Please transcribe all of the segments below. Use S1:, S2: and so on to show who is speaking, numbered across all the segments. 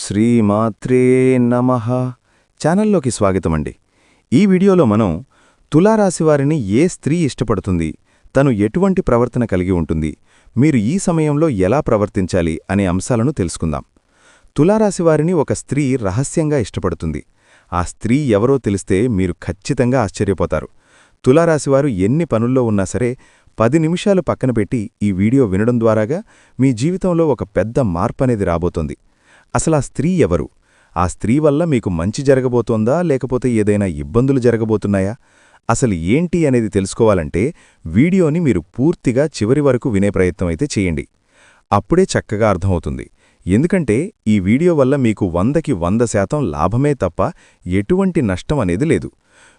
S1: శ్రీమాత్రే నమః ఛానల్లోకి స్వాగతమండి. ఈ వీడియోలో మనం తులారాశివారిని ఏ స్త్రీ ఇష్టపడుతుంది, తను ఎటువంటి ప్రవర్తన కలిగి ఉంటుంది, మీరు ఈ సమయంలో ఎలా ప్రవర్తించాలి అనే అంశాలను తెలుసుకుందాం. తులారాశివారిని ఒక స్త్రీ రహస్యంగా ఇష్టపడుతుంది. ఆ స్త్రీ ఎవరో తెలిస్తే మీరు ఖచ్చితంగా ఆశ్చర్యపోతారు. తులారాశివారు ఎన్ని పనుల్లో ఉన్నా సరే 10 నిమిషాలు పక్కన పెట్టి ఈ వీడియో వినడం ద్వారాగా మీ జీవితంలో ఒక పెద్ద మార్పనేది రాబోతోంది. అసలా స్త్రీ ఎవరు? ఆ స్త్రీ వల్ల మీకు మంచి జరగబోతోందా, లేకపోతే ఏదైనా ఇబ్బందులు జరగబోతున్నాయా? అసలు ఏంటి అనేది తెలుసుకోవాలంటే వీడియోని మీరు పూర్తిగా చివరి వరకు వినే ప్రయత్నం అయితే చేయండి. అప్పుడే చక్కగా అర్థమవుతుంది. ఎందుకంటే ఈ వీడియో వల్ల మీకు 100కి 100% లాభమే తప్ప ఎటువంటి నష్టం అనేది లేదు.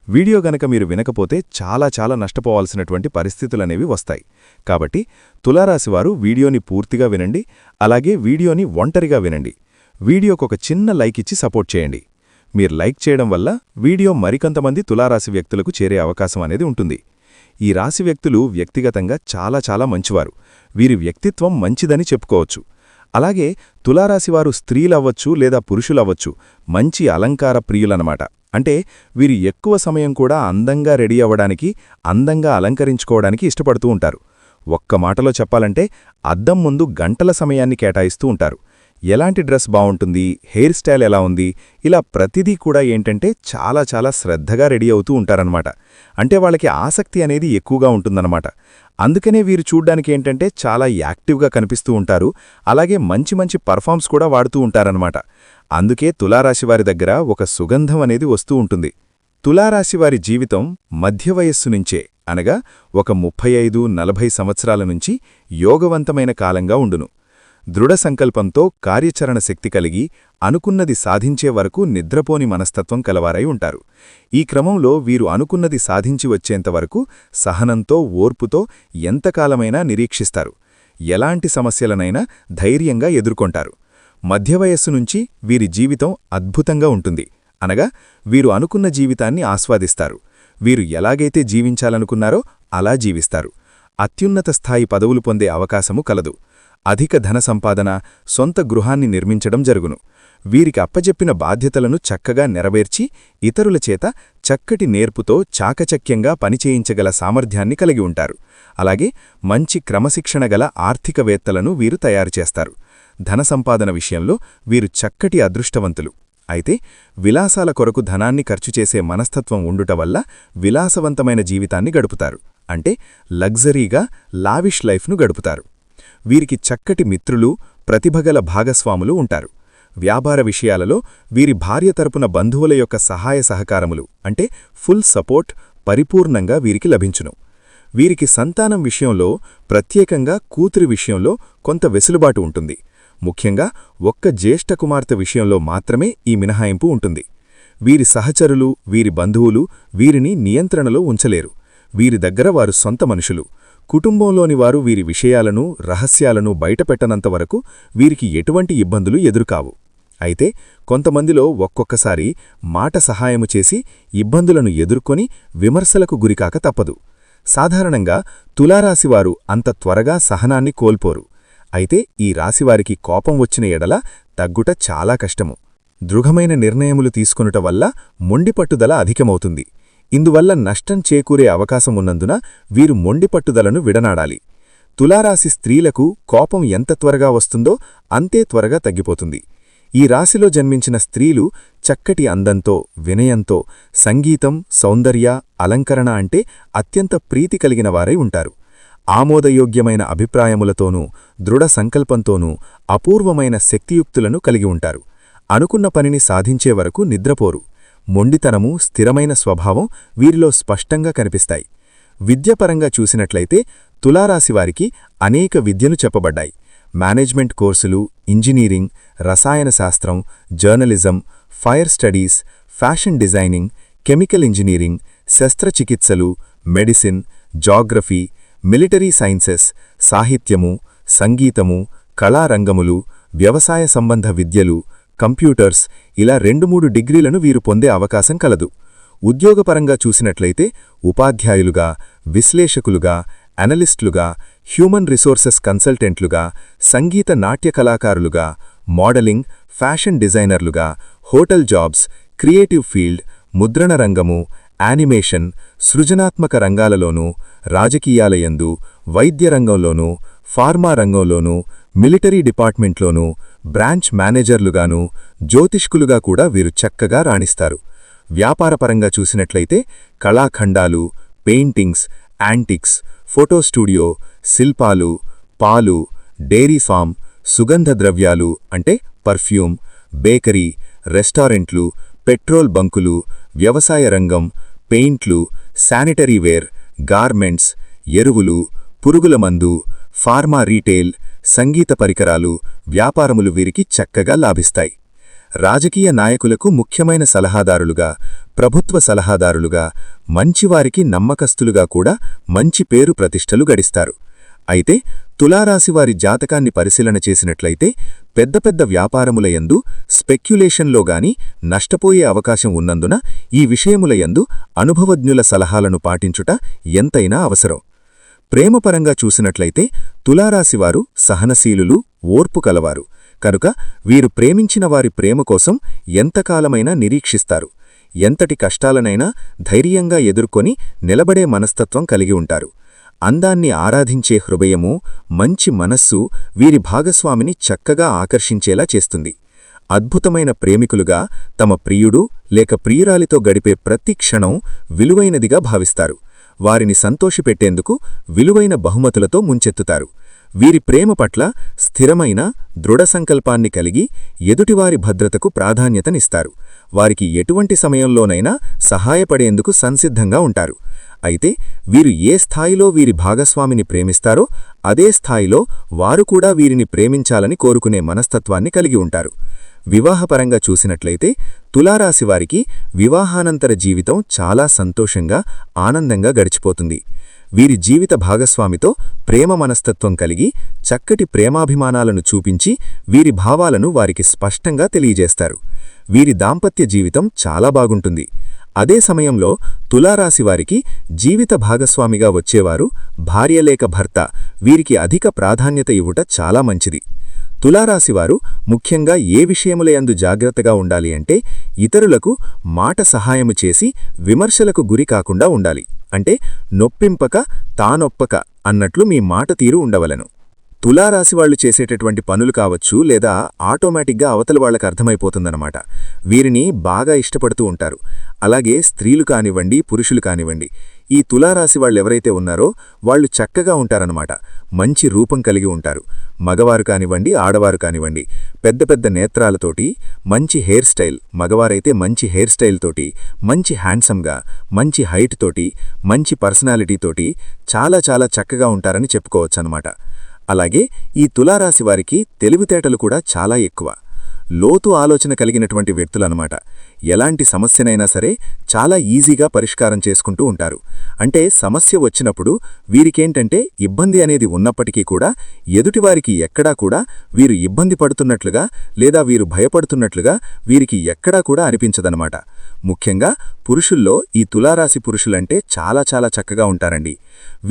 S1: వీడియో గనక మీరు వినకపోతే చాలా నష్టపోవాల్సినటువంటి పరిస్థితులనేవి వస్తాయి. కాబట్టి తులారాశివారు వీడియోని పూర్తిగా వినండి. అలాగే వీడియోని ఒంటరిగా వినండి. వీడియోకొక చిన్న లైక్ ఇచ్చి సపోర్ట్ చేయండి. మీరు లైక్ చేయడం వల్ల వీడియో మరికొంతమంది తులారాశి వ్యక్తులకు చేరే అవకాశం అనేది ఉంటుంది. ఈ రాశి వ్యక్తులు వ్యక్తిగతంగా చాలా మంచివారు. వీరి వ్యక్తిత్వం మంచిదని చెప్పుకోవచ్చు. అలాగే తులారాశివారు స్త్రీలవ్వచ్చు లేదా పురుషులవ్వచ్చు, మంచి అలంకార ప్రియులన్నమాట. అంటే వీరు ఎక్కువ సమయం కూడా అందంగా రెడీ అవ్వడానికి, అందంగా అలంకరించుకోవడానికి ఇష్టపడుతూ ఉంటారు. ఒక్క మాటలో చెప్పాలంటే అద్దం ముందు గంటల సమయాన్ని కేటాయిస్తూ ఉంటారు. ఎలాంటి డ్రెస్ బావుంటుంది, హెయిర్ స్టైల్ ఎలా ఉంది, ఇలా ప్రతిదీ కూడా ఏంటంటే చాలా శ్రద్ధగా రెడీ అవుతూ ఉంటారన్నమాట. అంటే వాళ్ళకి ఆసక్తి అనేది ఎక్కువగా ఉంటుందన్నమాట. అందుకనే వీరు చూడ్డానికి ఏంటంటే చాలా యాక్టివ్గా కనిపిస్తూ ఉంటారు. అలాగే మంచి పర్ఫార్మ్స్ కూడా వాడుతూ ఉంటారన్నమాట. అందుకే తులారాశివారి దగ్గర ఒక సుగంధం అనేది వస్తూ ఉంటుంది. తులారాశివారి జీవితం మధ్య వయస్సు నుంచే, అనగా ఒక 35-40 సంవత్సరాల నుంచి యోగవంతమైన కాలంగా ఉండును. దృఢ సంకల్పంతో కార్యాచరణ శక్తి కలిగి అనుకున్నది సాధించే వరకు నిద్రపోని మనస్తత్వం కలవారై ఉంటారు. ఈ క్రమంలో వీరు అనుకున్నది సాధించి వచ్చేంతవరకు సహనంతో, ఓర్పుతో ఎంతకాలమైనా నిరీక్షిస్తారు. ఎలాంటి సమస్యలనైనా ధైర్యంగా ఎదుర్కొంటారు. మధ్యవయస్సు నుంచి వీరి జీవితం అద్భుతంగా ఉంటుంది. అనగా వీరు అనుకున్న జీవితాన్ని ఆస్వాదిస్తారు. వీరు ఎలాగైతే జీవించాలనుకున్నారో అలా జీవిస్తారు. అత్యున్నత స్థాయి పదవులు పొందే అవకాశము కలదు. అధిక ధన సంపాదన, సొంత గృహాన్ని నిర్మించడం జరుగును. వీరికి అప్పజెప్పిన బాధ్యతలను చక్కగా నెరవేర్చి ఇతరుల చేత చక్కటి నేర్పుతో చాకచక్యంగా పనిచేయించగల సామర్థ్యాన్ని కలిగి ఉంటారు. అలాగే మంచి క్రమశిక్షణ గల ఆర్థికవేత్తలను వీరు తయారుచేస్తారు. ధన సంపాదన విషయంలో వీరు చక్కటి అదృష్టవంతులు. అయితే విలాసాల కొరకు ధనాన్ని ఖర్చుచేసే మనస్తత్వం ఉండుట వల్ల విలాసవంతమైన జీవితాన్ని గడుపుతారు. అంటే లగ్జరీగా లావిష్ లైఫ్ను గడుపుతారు. వీరికి చక్కటి మిత్రులు, ప్రతిభగల భాగస్వాములు ఉంటారు. వ్యాపార విషయాలలో వీరి భార్య తరపున బంధువుల యొక్క సహాయ సహకారములు, అంటే ఫుల్ సపోర్ట్ పరిపూర్ణంగా వీరికి లభించును. వీరికి సంతానం విషయంలో, ప్రత్యేకంగా కూతురి విషయంలో కొంత వెసులుబాటు ఉంటుంది. ముఖ్యంగా ఒక్క జ్యేష్ఠ కుమార్తె విషయంలో మాత్రమే ఈ మినహాయింపు ఉంటుంది. వీరి సహచరులు, వీరి బంధువులు వీరిని నియంత్రణలో ఉంచలేరు. వీరి దగ్గర వారు సొంత మనుషులు. కుటుంబంలోని వారు వీరి విషయాలను, రహస్యాలను బయటపెట్టనంతవరకు వీరికి ఎటువంటి ఇబ్బందులు ఎదురుకావు. అయితే కొంతమందిలో ఒక్కొక్కసారి మాట సహాయము చేసి ఇబ్బందులను ఎదుర్కొని విమర్శలకు గురికాక తప్పదు. సాధారణంగా తులారాశివారు అంత త్వరగా సహనాన్ని కోల్పోరు. అయితే ఈ రాశివారికి కోపం వచ్చిన ఎడల తగ్గుట చాలా కష్టము. దృఢమైన నిర్ణయములు తీసుకొనుట వల్ల మొండిపట్టుదల అధికమవుతుంది. ఇందువల్ల నష్టం చేకూరే అవకాశమున్నందున వీరు మొండిపట్టుదలను విడనాడాలి. తులారాశి స్త్రీలకు కోపం ఎంత త్వరగా వస్తుందో అంతే త్వరగా తగ్గిపోతుంది. ఈ రాశిలో జన్మించిన స్త్రీలు చక్కటి అందంతో, వినయంతో, సంగీతం, సౌందర్య, అలంకరణ అంటే అత్యంత ప్రీతి కలిగిన వారై ఉంటారు. ఆమోదయోగ్యమైన అభిప్రాయములతోనూ, దృఢ సంకల్పంతోనూ అపూర్వమైన శక్తియుక్తులను కలిగి ఉంటారు. అనుకున్న పనిని సాధించే వరకు నిద్రపోరు. మొండితనము, స్థిరమైన స్వభావం వీరిలో స్పష్టంగా కనిపిస్తాయి. విద్యపరంగా చూసినట్లయితే తులారాశివారికి అనేక విద్యలు చెప్పబడ్డాయి. మేనేజ్మెంట్ కోర్సులు, ఇంజనీరింగ్, రసాయన శాస్త్రం, journalism, fire studies, fashion designing, chemical engineering, శస్త్రచికిత్సలు, మెడిసిన్, జాగ్రఫీ, మిలిటరీ సైన్సెస్, సాహిత్యము, సంగీతము, కళారంగములు, వ్యవసాయ సంబంధ విద్యలు, కంప్యూటర్స్ ఇలా 2-3 డిగ్రీలను వీరు పొందే అవకాశం కలదు. ఉద్యోగపరంగా చూసినట్లయితే ఉపాధ్యాయులుగా, విశ్లేషకులుగా, అనలిస్టులుగా, హ్యూమన్ రిసోర్సెస్ కన్సల్టెంట్లుగా, సంగీత నాట్య కళాకారులుగా,
S2: మోడలింగ్, ఫ్యాషన్ డిజైనర్లుగా, హోటల్ జాబ్స్, క్రియేటివ్ ఫీల్డ్, ముద్రణ రంగము, యానిమేషన్, సృజనాత్మక రంగాలలోనూ, రాజకీయాలయందు, వైద్య రంగంలోనూ, ఫార్మా రంగంలోనూ, మిలిటరీ డిపార్ట్మెంట్లోనూ, బ్రాంచ్ మేనేజర్లుగానూ, జ్యోతిష్కులుగా కూడా వీరు చక్కగా రాణిస్తారు. వ్యాపారపరంగా చూసినట్లయితే కళాఖండాలు, పెయింటింగ్స్, యాంటిక్స్, ఫోటో స్టూడియో, శిల్పాలు, పాలు, డైరీ ఫామ్, సుగంధ ద్రవ్యాలు అంటే పర్ఫ్యూమ్, బేకరీ, రెస్టారెంట్లు, పెట్రోల్ బంకులు, వ్యవసాయ రంగం, పెయింట్లు, శానిటరీవేర్, గార్మెంట్స్, ఎరువులు, పురుగుల మందు, ఫార్మా రీటైల్, సంగీత పరికరాలు, వ్యాపారములు వీరికి చక్కగా లాభిస్తాయి. రాజకీయ నాయకులకు ముఖ్యమైన సలహాదారులుగా, ప్రభుత్వ సలహాదారులుగా, మంచివారికి నమ్మకస్తులుగా కూడా మంచి పేరు ప్రతిష్టలు గడిస్తారు. అయితే తులారాశివారి జాతకాన్ని పరిశీలన చేసినట్లయితే పెద్ద పెద్ద వ్యాపారములయందు స్పెక్యులేషన్లోగాని నష్టపోయే అవకాశం ఉన్నందున ఈ విషయములయందు అనుభవజ్ఞుల సలహాలను పాటించుట ఎంతైనా అవసరం. ప్రేమపరంగా చూసినట్లయితే తులారాశివారు సహనశీలులు, ఓర్పు కలవారు కనుక వీరు ప్రేమించిన వారి ప్రేమ కోసం ఎంతకాలమైనా నిరీక్షిస్తారు. ఎంతటి కష్టాలనైనా ధైర్యంగా ఎదుర్కొని నిలబడే మనస్తత్వం కలిగి ఉంటారు. అందాన్ని ఆరాధించే హృదయము, మంచి మనస్సు వీరి భాగస్వామిని చక్కగా ఆకర్షించేలా చేస్తుంది. అద్భుతమైన ప్రేమికులుగా తమ ప్రియుడు లేక ప్రియురాలితో గడిపే ప్రతి క్షణం విలువైనదిగా భావిస్తారు. వారిని సంతోషపెట్టేందుకు విలువైన బహుమతులతో ముంచెత్తుతారు. వీరి ప్రేమ పట్ల స్థిరమైన దృఢ సంకల్పాన్ని కలిగి ఎదుటివారి భద్రతకు ప్రాధాన్యతనిస్తారు. వారికి ఎటువంటి సమయంలోనైనా సహాయపడేందుకు సంసిద్ధంగా ఉంటారు. అయితే వీరు ఏ స్థాయిలో వీరి భాగస్వామిని ప్రేమిస్తారో అదే స్థాయిలో వారు కూడా వీరిని ప్రేమించాలని కోరుకునే మనస్తత్వాన్ని కలిగి ఉంటారు. వివాహపరంగా చూసినట్లయితే తులారాశివారికి వివాహానంతర జీవితం చాలా సంతోషంగా, ఆనందంగా గడిచిపోతుంది. వీరి జీవిత భాగస్వామితో ప్రేమ మనస్తత్వం కలిగి చక్కటి ప్రేమాభిమానాలను చూపించి వీరి భావాలను వారికి స్పష్టంగా తెలియజేస్తారు. వీరి దాంపత్య జీవితం చాలా బాగుంటుంది. అదే సమయంలో తులారాశివారికి జీవిత భాగస్వామిగా వచ్చేవారు భార్య లేక భర్త వీరికి అధిక ప్రాధాన్యత ఇవ్వుట చాలా మంచిది. తులారాశివారు ముఖ్యంగా ఏ విషయములయందు జాగ్రత్తగా ఉండాలి అంటే ఇతరులకు మాట సహాయము చేసి విమర్శలకు గురి కాకుండా ఉండాలి. అంటే నొప్పింపక తానొప్పక అన్నట్లు మీ మాట తీరు ఉండవలెను. తులారాశివాళ్లు చేసేటటువంటి పనులు కావచ్చు లేదా ఆటోమేటిక్గా అవతల వాళ్లకు అర్థమైపోతుందన్నమాట. వీరిని బాగా ఇష్టపడుతూ ఉంటారు. అలాగే స్త్రీలు కానివ్వండి, పురుషులు కానివ్వండి, ఈ తులారాశి వాళ్ళు ఎవరైతే ఉన్నారో వాళ్ళు చక్కగా ఉంటారన్నమాట. మంచి రూపం కలిగి ఉంటారు. మగవారు కానివ్వండి, ఆడవారు కానివ్వండి, పెద్ద పెద్ద నేత్రాలతోటి, మంచి హెయిర్ స్టైల్, మగవారైతే మంచి హెయిర్ స్టైల్ తోటి, మంచి హ్యాండ్సమ్గా, మంచి హైట్ తోటి, మంచి పర్సనాలిటీతోటి చాలా చాలా చక్కగా ఉంటారని చెప్పుకోవచ్చన్నమాట. అలాగే ఈ తులారాశి వారికి తెలివితేటలు కూడా చాలా ఎక్కువ. లోతు ఆలోచన కలిగినటువంటి వ్యక్తులన్నమాట. ఎలాంటి సమస్యనైనా సరే చాలా ఈజీగా పరిష్కారం చేసుకుంటూ ఉంటారు. అంటే సమస్య వచ్చినప్పుడు వీరికేంటంటే ఇబ్బంది అనేది ఉన్నప్పటికీ కూడా ఎదుటివారికి ఎక్కడా కూడా వీరు ఇబ్బంది పడుతున్నట్లుగా లేదా వీరు భయపడుతున్నట్లుగా వీరికి ఎక్కడా కూడా అనిపించదనమాట. ముఖ్యంగా పురుషుల్లో ఈ తులారాశి పురుషులంటే చాలా చాలా చక్కగా ఉంటారండి.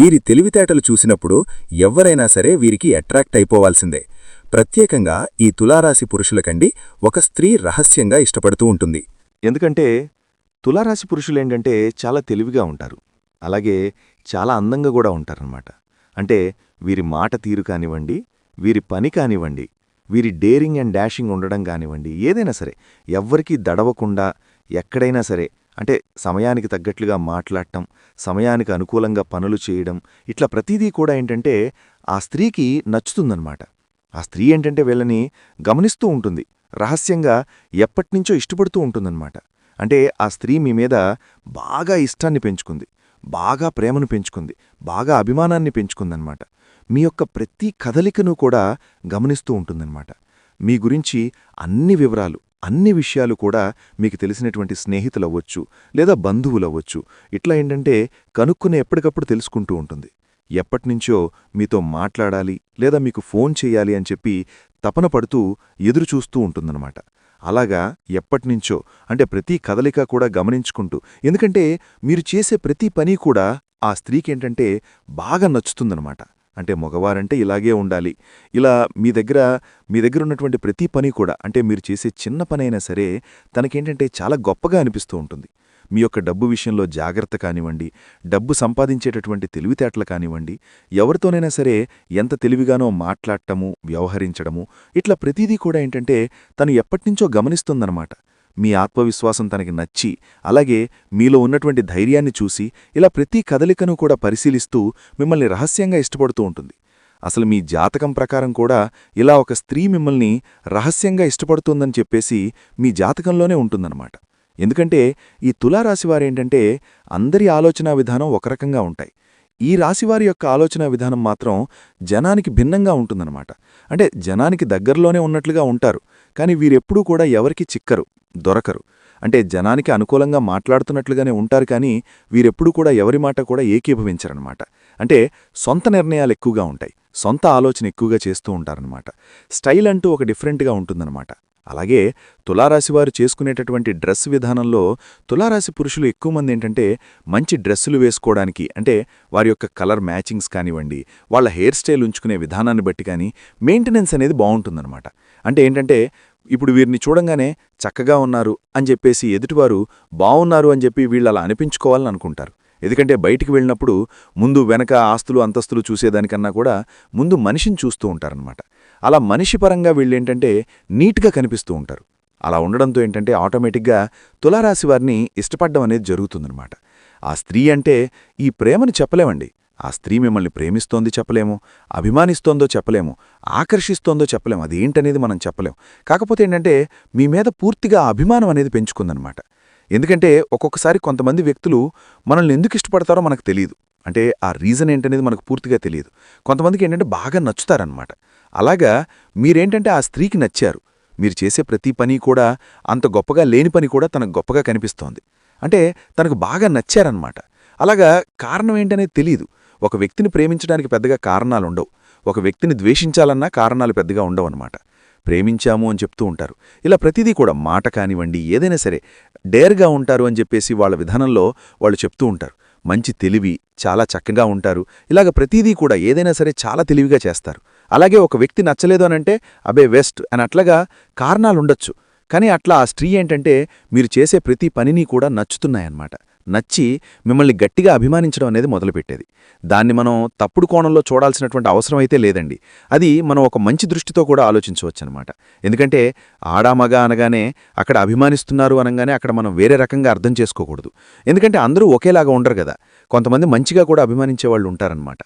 S2: వీరి తెలివితేటలు చూసినప్పుడు ఎవ్వరైనా సరే వీరికి అట్రాక్ట్ అయిపోవాల్సిందే. ప్రత్యేకంగా ఈ తులారాశి పురుషులకండి ఒక స్త్రీ రహస్యంగా ఇష్టపడుతూ ఉంటుంది.
S1: ఎందుకంటే తులారాశి పురుషులేంటంటే చాలా తెలివిగా ఉంటారు. అలాగే చాలా అందంగా కూడా ఉంటారన్నమాట. అంటే వీరి మాట తీరు కానివ్వండి, వీరి పని కానివ్వండి, వీరి డేరింగ్ అండ్ డాషింగ్ ఉండడం కానివ్వండి, ఏదైనా సరే ఎవ్వరికీ దడవకుండా ఎక్కడైనా సరే అంటే సమయానికి తగ్గట్లుగా మాట్లాడటం, సమయానికి అనుకూలంగా పనులు చేయడం, ఇట్లా ప్రతిదీ కూడా ఏంటంటే ఆ స్త్రీకి నచ్చుతుందన్నమాట. ఆ స్త్రీ ఏంటంటే వీళ్ళని గమనిస్తూ ఉంటుంది. రహస్యంగా ఎప్పటినుంచో ఇష్టపడుతూ ఉంటుందన్నమాట. అంటే ఆ స్త్రీ మీ మీద బాగా ఇష్టాన్ని పెంచుకుంది, బాగా ప్రేమను పెంచుకుంది, బాగా అభిమానాన్ని పెంచుకుందన్నమాట. మీ యొక్క ప్రతి కదలికను కూడా గమనిస్తూ ఉంటుందన్నమాట. మీ గురించి అన్ని వివరాలు, అన్ని విషయాలు కూడా మీకు తెలిసినటువంటి స్నేహితులవ్వచ్చు లేదా బంధువులవ్వచ్చు, ఇట్లా ఏంటంటే కనుక్కుని ఎప్పటికప్పుడు తెలుసుకుంటూ ఉంటుంది. ఎప్పటినుంచో మీతో మాట్లాడాలి లేదా మీకు ఫోన్ చెయ్యాలి అని చెప్పి తపన పడుతూ ఎదురుచూస్తూ ఉంటుందన్నమాట. అలాగా ఎప్పటినుంచో అంటే ప్రతి కదలిక కూడా గమనించుకుంటూ, ఎందుకంటే మీరు చేసే ప్రతి పని కూడా ఆ స్త్రీకేంటంటే బాగా నచ్చుతుందన్నమాట. అంటే మగవారంటే ఇలాగే ఉండాలి, ఇలా మీ దగ్గర ఉన్నటువంటి ప్రతి పని కూడా, అంటే మీరు చేసే చిన్న పనైనా సరే తనకేంటంటే చాలా గొప్పగా అనిపిస్తూ ఉంటుంది. మీ యొక్క డబ్బు విషయంలో జాగ్రత్త కానివ్వండి, డబ్బు సంపాదించేటటువంటి తెలివితేటలు కానివ్వండి, ఎవరితోనైనా సరే ఎంత తెలివిగానో మాట్లాడటము, వ్యవహరించడము, ఇట్లా ప్రతిదీ కూడా ఏంటంటే తను ఎప్పటినుంచో గమనిస్తుందన్నమాట. మీ ఆత్మవిశ్వాసం తనకి నచ్చి, అలాగే మీలో ఉన్నటువంటి ధైర్యాన్ని చూసి, ఇలా ప్రతి కదలికను కూడా పరిశీలిస్తూ మిమ్మల్ని రహస్యంగా ఇష్టపడుతూ ఉంటుంది. అసలు మీ జాతకం ప్రకారం కూడా ఇలా ఒక స్త్రీ మిమ్మల్ని రహస్యంగా ఇష్టపడుతుందని చెప్పేసి మీ జాతకంలోనే ఉంటుందన్నమాట. ఎందుకంటే ఈ తులారాశివారేంటంటే అందరి ఆలోచనా విధానం ఒక రకంగా ఉంటాయి. ఈ రాశివారి యొక్క ఆలోచనా విధానం మాత్రం జనానికి భిన్నంగా ఉంటుందన్నమాట. అంటే జనానికి దగ్గరలోనే ఉన్నట్లుగా ఉంటారు, కానీ వీరెప్పుడూ కూడా ఎవరికి చిక్కరు, దొరకరు. అంటే జనానికి అనుకూలంగా మాట్లాడుతున్నట్లుగానే ఉంటారు, కానీ వీరెప్పుడూ కూడా ఎవరి మాట కూడా ఏకీభవించరనమాట. అంటే సొంత నిర్ణయాలు ఎక్కువగా ఉంటాయి, సొంత ఆలోచన ఎక్కువగా చేస్తూ ఉంటారనమాట. స్టైల్ అంటూ ఒక డిఫరెంట్గా ఉంటుందన్నమాట. అలాగే తులారాశివారు చేసుకునేటటువంటి డ్రెస్ విధానంలో తులారాశి పురుషులు ఎక్కువ మంది ఏంటంటే మంచి డ్రెస్సులు వేసుకోవడానికి, అంటే వారి యొక్క కలర్ మ్యాచింగ్స్ కానివ్వండి, వాళ్ళ హెయిర్ స్టైల్ ఉంచుకునే విధానాన్ని బట్టి కానీ మెయింటెనెన్స్ అనేది బాగుంటుందన్నమాట. అంటే ఏంటంటే ఇప్పుడు వీరిని చూడంగానే చక్కగా ఉన్నారు అని చెప్పేసి ఎదుటివారు బావున్నారు అని చెప్పి వీళ్ళు అలా అనిపించుకోవాలని అనుకుంటారు. ఎందుకంటే బయటికి వెళ్ళినప్పుడు ముందు వెనక ఆస్తులు అంతస్తులు చూసేదానికన్నా కూడా ముందు మనిషిని చూస్తూ ఉంటారనమాట. అలా మనిషి పరంగా వీళ్ళేంటంటే నీట్గా కనిపిస్తూ ఉంటారు. అలా ఉండడంతో ఏంటంటే ఆటోమేటిక్గా తులారాశి వారిని ఇష్టపడ్డం అనేది జరుగుతుందనమాట. ఆ స్త్రీ అంటే ఈ ప్రేమను చెప్పలేమండి. ఆ స్త్రీ మిమ్మల్ని ప్రేమిస్తోంది చెప్పలేము, అభిమానిస్తోందో చెప్పలేము, ఆకర్షిస్తోందో చెప్పలేము, అదేంటనేది మనం చెప్పలేం. కాకపోతే ఏంటంటే మీ మీద పూర్తిగా అభిమానం అనేది పెంచుకుందనమాట. ఎందుకంటే ఒక్కొక్కసారి కొంతమంది వ్యక్తులు మనల్ని ఎందుకు ఇష్టపడతారో మనకు తెలియదు. అంటే ఆ రీజన్ ఏంటనేది మనకు పూర్తిగా తెలియదు. కొంతమందికి ఏంటంటే బాగా నచ్చుతారనమాట. అలాగా మీరేంటంటే ఆ స్త్రీకి నచ్చారు. మీరు చేసే ప్రతి పని కూడా అంత గొప్పగా లేని పని కూడా తనకు గొప్పగా కనిపిస్తోంది. అంటే తనకు బాగా నచ్చారనమాట. అలాగా కారణం ఏంటనేది తెలీదు. ఒక వ్యక్తిని ప్రేమించడానికి పెద్దగా కారణాలుండవు, ఒక వ్యక్తిని ద్వేషించాలన్నా కారణాలు పెద్దగా ఉండవన్నమాట. ప్రేమించాము అని చెప్తూ ఉంటారు. ఇలా ప్రతిదీ కూడా మాట కానివ్వండి, ఏదైనా సరే డేర్గా ఉంటారు అని చెప్పేసి వాళ్ళ విధానంలో వాళ్ళు చెప్తూ ఉంటారు. మంచి తెలివి, చాలా చక్కగా ఉంటారు. ఇలాగ ప్రతిదీ కూడా ఏదైనా సరే చాలా తెలివిగా చేస్తారు. అలాగే ఒక వ్యక్తి నచ్చలేదు అనంటే అబే వెస్ట్ అని అట్లాగా కారణాలుండొచ్చు. కానీ అట్లా ఆ స్త్రీ ఏంటంటే మీరు చేసే ప్రతి పనిని కూడా నచ్చుతున్నాయన్నమాట. నచ్చి మిమ్మల్ని గట్టిగా అభిమానించడం అనేది మొదలుపెట్టేది. దాన్ని మనం తప్పుడు కోణంలో చూడాల్సినటువంటి అవసరం అయితే లేదండి. అది మనం ఒక మంచి దృష్టితో కూడా ఆలోచించవచ్చనమాట. ఎందుకంటే ఆడామగ అనగానే అక్కడ అభిమానిస్తున్నారు అనగానే అక్కడ మనం వేరే రకంగా అర్థం చేసుకోకూడదు. ఎందుకంటే అందరూ ఒకేలాగా ఉండరు కదా, కొంతమంది మంచిగా కూడా అభిమానించే వాళ్ళు ఉంటారనమాట.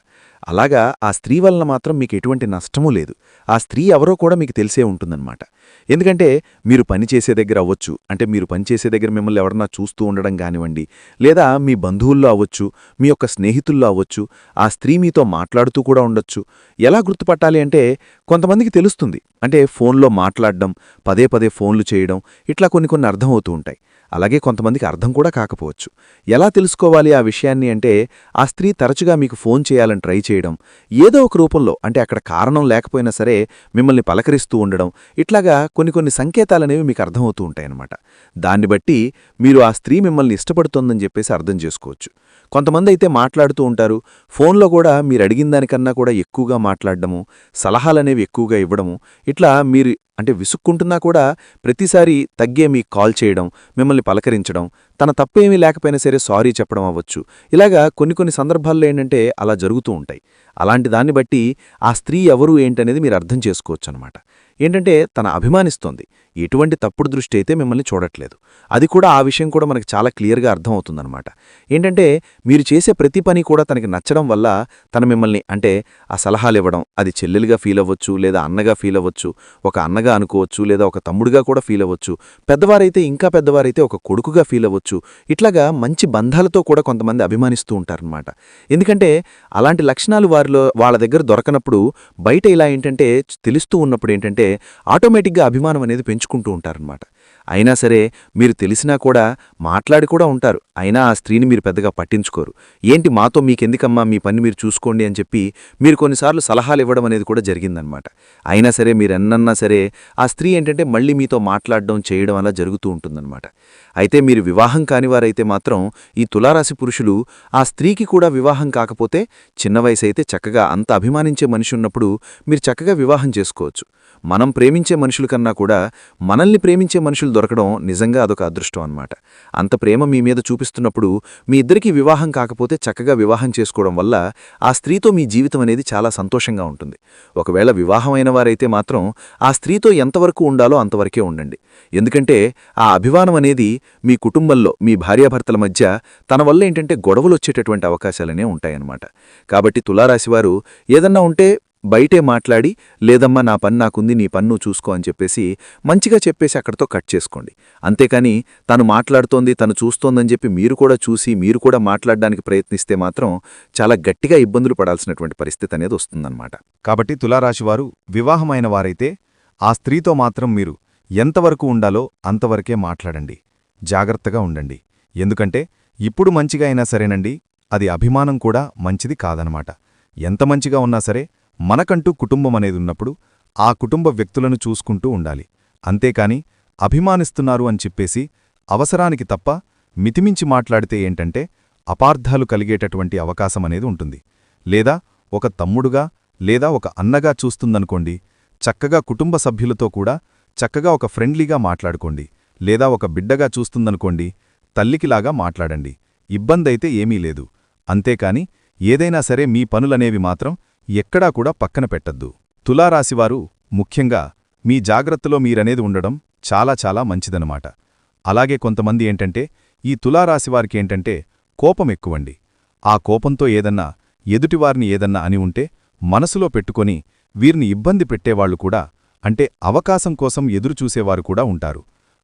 S1: అలాగా ఆ స్త్రీ వలన మాత్రం మీకు ఎటువంటి నష్టమూ లేదు. ఆ స్త్రీ ఎవరో కూడా మీకు తెలిసే ఉంటుందన్నమాట. ఎందుకంటే మీరు పనిచేసే దగ్గర అవ్వచ్చు, అంటే మీరు పనిచేసే దగ్గర మిమ్మల్ని ఎవరన్నా చూస్తూ ఉండడం కానివ్వండి, లేదా మీ బంధువుల్లో అవ్వచ్చు, మీ యొక్క స్నేహితుల్లో అవ్వచ్చు, ఆ స్త్రీ మీతో మాట్లాడుతూ కూడా ఉండొచ్చు. ఎలా గుర్తుపట్టాలి అంటే కొంతమందికి తెలుస్తుంది. అంటే ఫోన్లో మాట్లాడడం, పదే పదే ఫోన్లు చేయడం, ఇట్లా కొన్ని అర్థమవుతూ ఉంటాయి. అలాగే కొంతమందికి అర్థం కూడా కాకపోవచ్చు. ఎలా తెలుసుకోవాలి ఆ విషయాన్ని అంటే ఆ స్త్రీ తరచుగా మీకు ఫోన్ చేయాలని ట్రై చేయడం, ఏదో ఒక రూపంలో, అంటే అక్కడ కారణం లేకపోయినా సరే మిమ్మల్ని పలకరిస్తూ ఉండడం, ఇట్లాగా కొన్ని సంకేతాలనేవి మీకు అర్థమవుతూ ఉంటాయన్నమాట. దాన్ని బట్టి మీరు ఆ స్త్రీ మిమ్మల్ని ఇష్టపడుతోందని చెప్పేసి అర్థం చేసుకోవచ్చు. కొంతమంది అయితే మాట్లాడుతూ ఉంటారు, ఫోన్లో కూడా మీరు అడిగిన దానికన్నా కూడా ఎక్కువగా మాట్లాడడము, సలహాలనేవి ఎక్కువగా ఇవ్వడము, ఇట్లా మీరు అంటే విసుక్కుంటున్నా కూడా ప్రతిసారి తగ్గే మీకు కాల్ చేయడం, మిమ్మల్ని పలకరించడం, తన తప్పేమీ లేకపోయినా సరే సారీ చెప్పడం అవ్వచ్చు. ఇలాగా కొన్ని సందర్భాల్లో ఏంటంటే అలా జరుగుతూ ఉంటాయి. అలాంటి దాన్ని బట్టి ఆ స్త్రీ ఎవరు ఏంటనేది మీరు అర్థం చేసుకోవచ్చు అనమాట. ఏంటంటే తన అభిమానిస్తోంది, ఎటువంటి తప్పుడు దృష్టి అయితే మిమ్మల్ని చూడట్లేదు. అది కూడా ఆ విషయం కూడా మనకు చాలా క్లియర్గా అర్థమవుతుందనమాట. ఏంటంటే మీరు చేసే ప్రతి పని కూడా తనకి నచ్చడం వల్ల తన మిమ్మల్ని అంటే ఆ సలహాలు ఇవ్వడం, అది చెల్లెలుగా ఫీల్ అవ్వచ్చు, లేదా అన్నగా ఫీల్ అవ్వచ్చు, ఒక అన్నగా అనుకోవచ్చు, లేదా ఒక తమ్ముడుగా కూడా ఫీల్ అవ్వచ్చు, పెద్దవారైతే ఇంకా పెద్దవారైతే ఒక కొడుకుగా ఫీల్ అవ్వచ్చు. ఇట్లాగా మంచి బంధాలతో కూడా కొంతమంది అభిమానిస్తూ ఉంటారనమాట. ఎందుకంటే అలాంటి లక్షణాలు వాళ్ళ దగ్గర దొరకనప్పుడు బయట ఇలా ఏంటంటే తెలుస్తూ ఉన్నప్పుడు ఏంటంటే ఆటోమేటిక్గా అభిమానం అనేది పెంచుకుంటూ ఉంటారనమాట.
S3: అయినా సరే మీరు తెలిసినా కూడా మాట్లాడి కూడా ఉంటారు. అయినా ఆ స్త్రీని మీరు పెద్దగా పట్టించుకోరు. ఏంటి మాతో మీకెందుకమ్మా, మీ పని మీరు చూసుకోండి అని చెప్పి మీరు కొన్నిసార్లు సలహాలు ఇవ్వడం అనేది కూడా జరిగిందనమాట. అయినా సరే మీరెన్నన్నా సరే ఆ స్త్రీ ఏంటంటే మళ్ళీ మీతో మాట్లాడడం చేయడం అలా జరుగుతూ ఉంటుందన్నమాట. అయితే మీరు వివాహం కానివారైతే మాత్రం ఈ తులారాశి పురుషులు ఆ స్త్రీకి కూడా వివాహం కాకపోతే చిన్న వయసైతే చక్కగా అంత అభిమానించే మనిషి ఉన్నప్పుడు మీరు చక్కగా వివాహం చేసుకోవచ్చు. మనం ప్రేమించే మనుషుల కన్నా కూడా మనల్ని ప్రేమించే మనుషులు దొరకడం నిజంగా అదొక అదృష్టం అన్నమాట. అంత ప్రేమ మీ మీద చూపిస్తున్నప్పుడు మీ ఇద్దరికీ వివాహం కాకపోతే చక్కగా వివాహం చేసుకోవడం వల్ల ఆ స్త్రీతో మీ జీవితం అనేది చాలా సంతోషంగా ఉంటుంది. ఒకవేళ వివాహం అయిన వారైతే మాత్రం ఆ స్త్రీతో ఎంతవరకు ఉండాలో అంతవరకే ఉండండి. ఎందుకంటే ఆ అభిమానం అనేది మీ కుటుంబంలో మీ భార్యాభర్తల మధ్య తన వల్ల ఏంటంటే గొడవలొచ్చేటటువంటి అవకాశాలనే ఉంటాయన్నమాట. కాబట్టి తులారాశివారు ఏదన్నా ఉంటే బయటే మాట్లాడి, లేదమ్మా నా పని నాకుంది, నీ పన్ను చూసుకో అని చెప్పేసి మంచిగా చెప్పేసి అక్కడితో కట్ చేసుకోండి. అంతేకాని తను మాట్లాడుతోంది, తను చూస్తోందని చెప్పి మీరు కూడా చూసి మీరు కూడా మాట్లాడడానికి ప్రయత్నిస్తే మాత్రం చాలా గట్టిగా ఇబ్బందులు పడాల్సినటువంటి పరిస్థితి అనేది వస్తుందన్నమాట.
S1: కాబట్టి తులారాశివారు వివాహమైన వారైతే ఆ స్త్రీతో మాత్రం మీరు ఎంతవరకు ఉండాలో అంతవరకే మాట్లాడండి. జాగ్రత్తగా ఉండండి. ఎందుకంటే ఇప్పుడు మంచిగా అయినా సరేనండి, అది అభిమానం కూడా మంచిది కాదనమాట. ఎంత మంచిగా ఉన్నా సరే మనకంటూ కుటుంబం అనేది ఉన్నప్పుడు ఆ కుటుంబ వ్యక్తులను చూసుకుంటూ ఉండాలి. అంతేకాని అభిమానిస్తున్నారు అని చెప్పేసి అవసరానికి తప్ప మితిమించి మాట్లాడితే ఏంటంటే అపార్థాలు కలిగేటటువంటి అవకాశమనేది ఉంటుంది. లేదా ఒక తమ్ముడుగా లేదా ఒక అన్నగా చూస్తుందనుకోండి, చక్కగా కుటుంబ సభ్యులతో కూడా చక్కగా ఒక ఫ్రెండ్లీగా మాట్లాడుకోండి. లేదా ఒక బిడ్డగా చూస్తుందనుకోండి, తల్లికిలాగా మాట్లాడండి. ఇబ్బందైతే ఏమీ లేదు. అంతేకాని ఏదైనా సరే మీ పనులనేవి మాత్రం ఎక్కడా కూడా పక్కన పెట్టద్దు. తులారాశివారు ముఖ్యంగా మీ జాగ్రత్తలో మీరనేది ఉండడం చాలా చాలా మంచిదనమాట. అలాగే కొంతమంది ఏంటంటే ఈ తులారాశివారికి ఏంటంటే కోపం ఎక్కువండి. ఆ కోపంతో ఏదన్నా ఎదుటివారిని ఏదన్నా అని ఉంటే మనసులో పెట్టుకొని వీరిని ఇబ్బంది పెట్టేవాళ్లు కూడా, అంటే అవకాశం కోసం ఎదురుచూసేవారు కూడా ఉంటారు.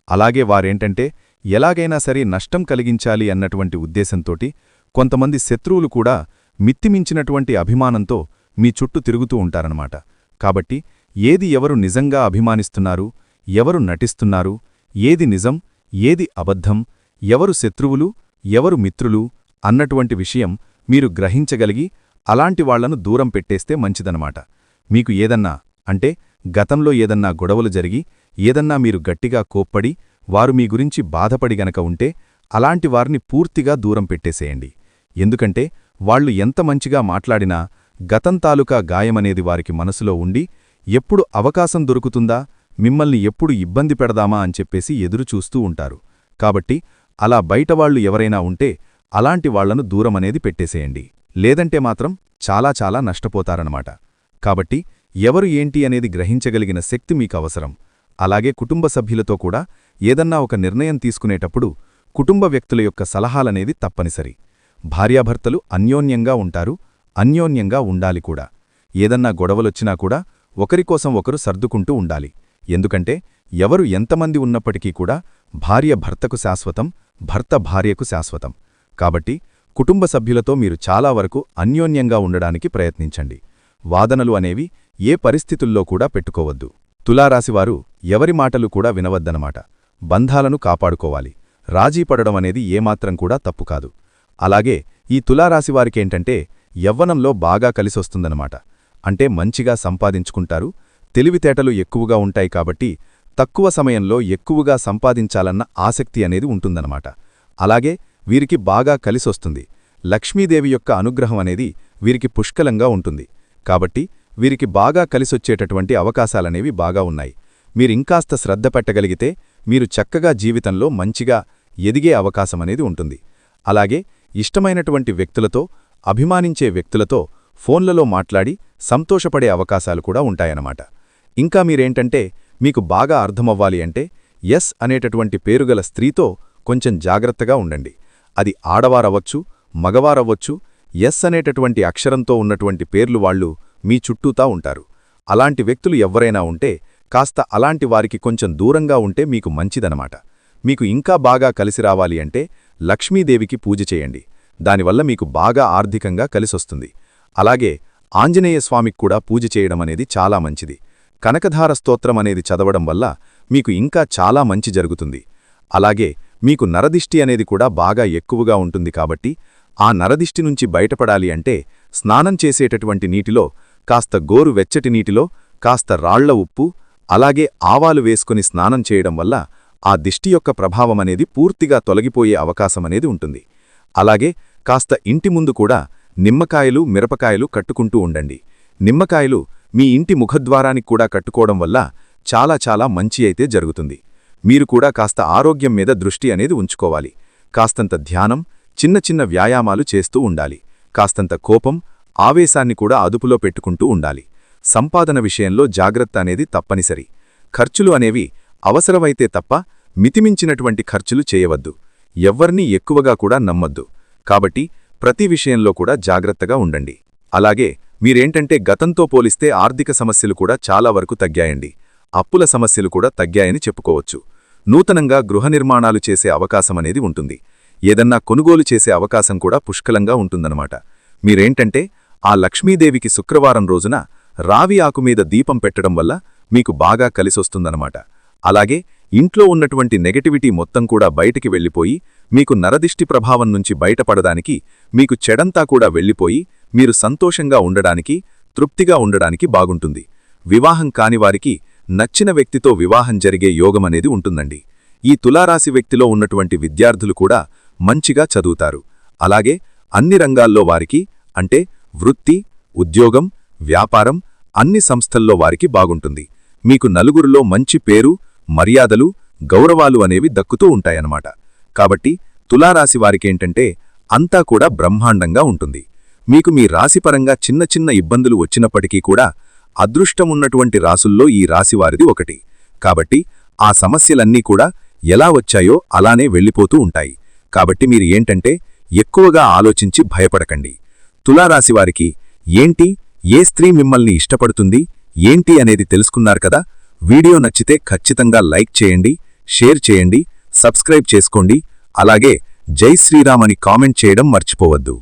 S1: అలాగే వారేంటంటే ఎలాగైనా సరే నష్టం కలిగించాలి అన్నటువంటి ఉద్దేశంతోటి కొంతమంది శత్రువులు కూడా మిత్తిమించినటువంటి అభిమానంతో మీ చుట్టూ తిరుగుతూ ఉంటారన్నమాట. కాబట్టి ఏది ఎవరు నిజంగా అభిమానిస్తున్నారు, ఎవరు నటిస్తున్నారు, ఏది నిజం, ఏది అబద్ధం, ఎవరు శత్రువులు, ఎవరు మిత్రులు అన్నటువంటి విషయం మీరు గ్రహించగలిగి అలాంటి వాళ్లను దూరం పెట్టేస్తే మంచిదనమాట. మీకు ఏదన్నా అంటే గతంలో ఏదన్నా గొడవలు జరిగి ఏదన్నా మీరు గట్టిగా కోప్పడి వారు మీ గురించి బాధపడి గనక ఉంటే అలాంటి వారిని పూర్తిగా దూరం పెట్టేసేయండి. ఎందుకంటే వాళ్లు ఎంత మంచిగా మాట్లాడినా గతం తాలూకా గాయమనేది వారికి మనసులో ఉండి ఎప్పుడు అవకాశం దొరుకుతుందా, మిమ్మల్ని ఎప్పుడు ఇబ్బంది పెడదామా అని చెప్పేసి ఎదురుచూస్తూ ఉంటారు. కాబట్టి అలా బయటవాళ్లు ఎవరైనా ఉంటే అలాంటి వాళ్లను దూరమనేది పెట్టేసేయండి. లేదంటే మాత్రం చాలా చాలా నష్టపోతారన్నమాట. కాబట్టి ఎవరు ఏంటి అనేది గ్రహించగలిగిన శక్తి మీకవసరం. అలాగే కుటుంబ సభ్యులతో కూడా ఏదన్నా ఒక నిర్ణయం తీసుకునేటప్పుడు కుటుంబ వ్యక్తుల యొక్క సలహాలనేది తప్పనిసరి. భార్యాభర్తలు అన్యోన్యంగా ఉంటారు, అన్యోన్యంగా ఉండాలి కూడా. ఏదన్నా గొడవలొచ్చినా కూడా ఒకరికోసం ఒకరు సర్దుకుంటూ ఉండాలి. ఎందుకంటే ఎవరు ఎంతమంది ఉన్నప్పటికీ కూడా భార్య భర్తకు శాశ్వతం, భర్త భార్యకు శాశ్వతం. కాబట్టి కుటుంబ సభ్యులతో మీరు చాలా వరకు అన్యోన్యంగా ఉండడానికి ప్రయత్నించండి. వాదనలు అనేవి ఏ పరిస్థితుల్లో కూడా పెట్టుకోవద్దు. తులారాశివారు ఎవరి మాటలు కూడా వినవద్దనమాట. బంధాలను కాపాడుకోవాలి. రాజీపడడం అనేది ఏమాత్రం కూడా తప్పు కాదు. అలాగే ఈ తులారాశివారికేంటంటే యవ్వనంలో బాగా కలిసొస్తుందనమాట. అంటే మంచిగా సంపాదించుకుంటారు, తెలివితేటలు ఎక్కువగా ఉంటాయి. కాబట్టి తక్కువ సమయంలో ఎక్కువగా సంపాదించాలన్న ఆసక్తి అనేది ఉంటుందన్నమాట. అలాగే వీరికి బాగా కలిసొస్తుంది. లక్ష్మీదేవి యొక్క అనుగ్రహం అనేది వీరికి పుష్కలంగా ఉంటుంది. కాబట్టి వీరికి బాగా కలిసొచ్చేటటువంటి అవకాశాలనేవి బాగా ఉన్నాయి. మీరింకాస్త శ్రద్ధ పెట్టగలిగితే మీరు చక్కగా జీవితంలో మంచిగా ఎదిగే అవకాశమనేది ఉంటుంది. అలాగే ఇష్టమైనటువంటి వ్యక్తులతో, అభిమానించే వ్యక్తులతో ఫోన్లలో మాట్లాడి సంతోషపడే అవకాశాలు కూడా ఉంటాయన్నమాట. ఇంకా మీరేంటంటే మీకు బాగా అర్థమవ్వాలి అంటే ఎస్ అనేటటువంటి పేరుగల స్త్రీతో కొంచెం జాగ్రత్తగా ఉండండి. అది ఆడవారవ్వచ్చు, మగవారవ్వచ్చు. ఎస్ అనేటటువంటి అక్షరంతో ఉన్నటువంటి పేర్లు వాళ్ళు మీ చుట్టూతా ఉంటారు. అలాంటి వ్యక్తులు ఎవ్వరైనా ఉంటే కాస్త అలాంటి వారికి కొంచెం దూరంగా ఉంటే మీకు మంచిదనమాట. మీకు ఇంకా బాగా కలిసి రావాలి అంటే లక్ష్మీదేవికి పూజ చేయండి. దానివల్ల మీకు బాగా ఆర్థికంగా కలిసొస్తుంది. అలాగే ఆంజనేయస్వామికి కూడా పూజ చేయడం అనేది చాలా మంచిది. కనకధార స్తోత్రం అనేది చదవడం వల్ల మీకు ఇంకా చాలా మంచి జరుగుతుంది. అలాగే మీకు నరదిష్టి అనేది కూడా బాగా ఎక్కువగా ఉంటుంది కాబట్టి ఆ నరదిష్టి నుంచి బయటపడాలి అంటే స్నానం చేసేటటువంటి నీటిలో కాస్త గోరు వెచ్చటి నీటిలో కాస్త రాళ్ల ఉప్పు అలాగే ఆవాలు వేసుకుని స్నానం చేయడం వల్ల ఆ దిష్టి యొక్క ప్రభావమనేది పూర్తిగా తొలగిపోయే అవకాశమనేది ఉంటుంది. అలాగే కాస్త ఇంటి ముందు కూడా నిమ్మకాయలు మిరపకాయలు కట్టుకుంటూ ఉండండి. నిమ్మకాయలు మీ ఇంటి ముఖద్వారానికి కూడా కట్టుకోవడం వల్ల చాలా చాలా మంచి అయితే జరుగుతుంది. మీరు కూడా కాస్త ఆరోగ్యం మీద దృష్టి అనేది ఉంచుకోవాలి. కాస్తంత ధ్యానం, చిన్న చిన్న వ్యాయామాలు చేస్తూ ఉండాలి. కాస్తంత కోపం, ఆవేశాన్ని కూడా అదుపులో పెట్టుకుంటూ ఉండాలి. సంపాదన విషయంలో జాగ్రత్త అనేది తప్పనిసరి. ఖర్చులు అనేవి అవసరమైతే తప్ప మితిమించినటువంటి ఖర్చులు చేయవద్దు. ఎవ్వర్నీ ఎక్కువగా కూడా నమ్మొద్దు. కాబట్టి ప్రతి విషయంలో కూడా జాగ్రత్తగా ఉండండి. అలాగే మీరేంటంటే గతంతో పోలిస్తే ఆర్థిక సమస్యలు కూడా చాలా వరకు తగ్గాయండి. అప్పుల సమస్యలు కూడా తగ్గాయని చెప్పుకోవచ్చు. నూతనంగా గృహ నిర్మాణాలు చేసే అవకాశమనేది ఉంటుంది. ఏదన్నా కొనుగోలు చేసే అవకాశం కూడా పుష్కలంగా ఉంటుందన్నమాట. మీరేంటంటే ఆ లక్ష్మీదేవికి శుక్రవారం రోజున రావి ఆకు మీద దీపం పెట్టడం వల్ల మీకు బాగా కలిసొస్తుందన్నమాట. అలాగే ఇంట్లో ఉన్నటువంటి నెగటివిటీ మొత్తం కూడా బయటికి వెళ్ళిపోయి మీకు నరదిష్టి ప్రభావం నుంచి బయటపడడానికి, మీకు చెడంతా కూడా వెళ్ళిపోయి మీరు సంతోషంగా ఉండడానికి, తృప్తిగా ఉండడానికి బాగుంటుంది. వివాహం కానివారికి నచ్చిన వ్యక్తితో వివాహం జరిగే యోగమనేది ఉంటుందండి. ఈ తులారాశి వ్యక్తిలో ఉన్నటువంటి విద్యార్థులు కూడా మంచిగా చదువుతారు. అలాగే అన్ని రంగాల్లో వారికి అంటే వృత్తి, ఉద్యోగం, వ్యాపారం అన్ని సంస్థల్లో వారికి బాగుంటుంది. మీకు నలుగురిలో మంచి పేరు, మర్యాదలు, గౌరవాలు అనేవి దక్కుతూ ఉంటాయన్నమాట. కాబట్టి తులారాశి వారికేంటంటే అంతా కూడా బ్రహ్మాండంగా ఉంటుంది. మీకు మీ రాశిపరంగా చిన్న చిన్న ఇబ్బందులు వచ్చినప్పటికీ కూడా అదృష్టమున్నటువంటి రాసుల్లో ఈ రాశివారిది ఒకటి. కాబట్టి ఆ సమస్యలన్నీ కూడా ఎలా వచ్చాయో అలానే వెళ్ళిపోతూ ఉంటాయి. కాబట్టి మీరు ఏంటంటే ఎక్కువగా ఆలోచించి భయపడకండి. తులారాశివారికి ఏంటి, ఏ స్త్రీ మిమ్మల్ని ఇష్టపడుతుంది, ఏంటి అనేది తెలుసుకున్నారు కదా. వీడియో నచ్చితే ఖచ్చితంగా లైక్ చేయండి, షేర్ చేయండి, సబ్స్క్రైబ్ చేసుకోండి. అలాగే జై శ్రీరామ్ అని కామెంట్ చేయడం మర్చిపోవద్దు.